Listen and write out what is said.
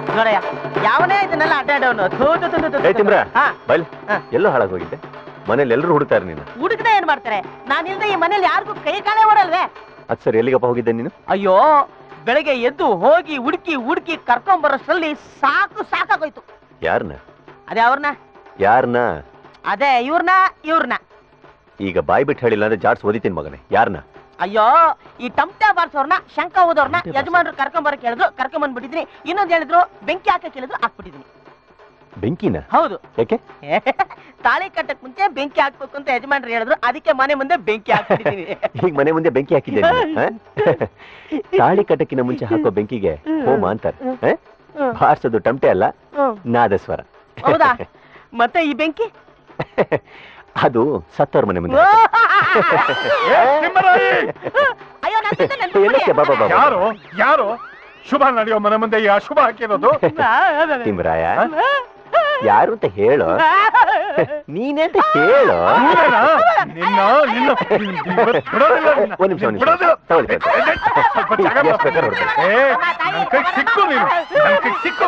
ನೋಡಯ್ಯ ಯಾವನೇ ಇದನ್ನೆಲ್ಲ ಅಡ್ಡಾಡವನು ಬೈಲ್ ಎಲ್ಲೋ ಹಾಳಾಗಿ ಹೋಗಿದ್ದೆ ಮನೇಲಿ ಎಲ್ಲರೂ ಹುಡುಕ್ತಾರೆ ನೀನು ಹುಡುಗದೆ ಏನ್ ಮಾಡ್ತಾರೆ ನಾನಿಲ್ದೆ ಈ ಮನೇಲಿ ಯಾರಿಗೂ ಕೈ ಕಾಲೇ ಓಡಲ್ವೇ ಅದ್ ಸರಿ ಎಲ್ಲಿಗಪ್ಪ ಹೋಗಿದ್ದೆ ನೀನು ಅಯ್ಯೋ ಬೆಳಗ್ಗೆ ಎದ್ದು ಹೋಗಿ ಹುಡುಕಿ ಕರ್ಕೊಂಡ್ ಬರೋಷ್ಟ್ರಲ್ಲಿ ಸಾಕಾಗೋಯ್ತು ಯಾರನ್ನ ಅದೇ ಅವ್ರನ್ನ ಯಾರನ್ನ ಅದೇ ಇವ್ರನ್ನ ಈಗ ಬಾಯ್ ಬಿಟ್ಟು ಹೇಳಿಲ್ಲ ಅಂದ್ರೆ ಜಾಡ್ಸ್ ಓದಿತೀನಿ ಮಗನೇ ಯಾರನ್ನ ಅಯ್ಯೋ ಈ ಟಮ್ಟಾ ಬಾರ್ಸೋರ್ನ ಶಂಕ ಓದೋರ್ನ ಯಜಮಾನ್ರು ಕರ್ಕೊಂಡ್ ಬರಕ್ ಹೇಳಿದ್ರು ಕರ್ಕೊಂಡ್ ಬಂದ್ಬಿಟ್ಟಿದೀನಿ ಇನ್ನೊಂದ್ ಹೇಳಿದ್ರು ಬೆಂಕಿ ಹಾಕಕ್ ಹೇಳಿದ್ರು ಹಾಕ್ಬಿಟ್ಟಿದೀನಿ ಬೆಂಕಿನ ಹೌದು ಯಾಕೆ ತಾಳಿ ಕಟ್ಟಕ್ ಮುಂಚೆ ಬೆಂಕಿ ಹಾಕ್ಬೇಕು ಅಂತ ಯಜಮಾನ್ರು ಹೇಳಿದ್ರು ಅದಕ್ಕೆ ಮನೆ ಮುಂದೆ ಬೆಂಕಿ ಹಾಕ್ಬಿಟ್ಟಿದೀನಿ ಈಗ ಮನೆ ಮುಂದೆ ಬೆಂಕಿ ಹಾಕಿದ್ದೇನೆ ತಾಳಿ ಕಟ್ಟಕ್ಕಿನ ಮುಂಚೆ ಹಾಕೋ ಬೆಂಕಿಗೆ ಹೋಮ ಅಂತಾರೆ ಬಾರ್ಸೋದು ಟಮಟೆ ಅಲ್ಲ ನಾದಸ್ವರ ಹೌದಾ ಮತ್ತೆ ಈ ಬೆಂಕಿ ಅದು ಸತ್ತವ್ರ ಮನೆ ಮುಂದೆ ಯಾರು ಯಾರು ಶುಭ ನಡೆಯೋ ಮನೆ ಮುಂದೆ ಅಶುಭ ಹಾಕಿರೋದು ತಿಮ್ರಾಯ ಯಾರು ಅಂತ ಹೇಳು ನೀನೇ ಅಂತ ಹೇಳು ಒಂದ್ ನಿಮಿಷ ಸಿಕ್ಕು ನೀನು ಸಿಕ್ಕು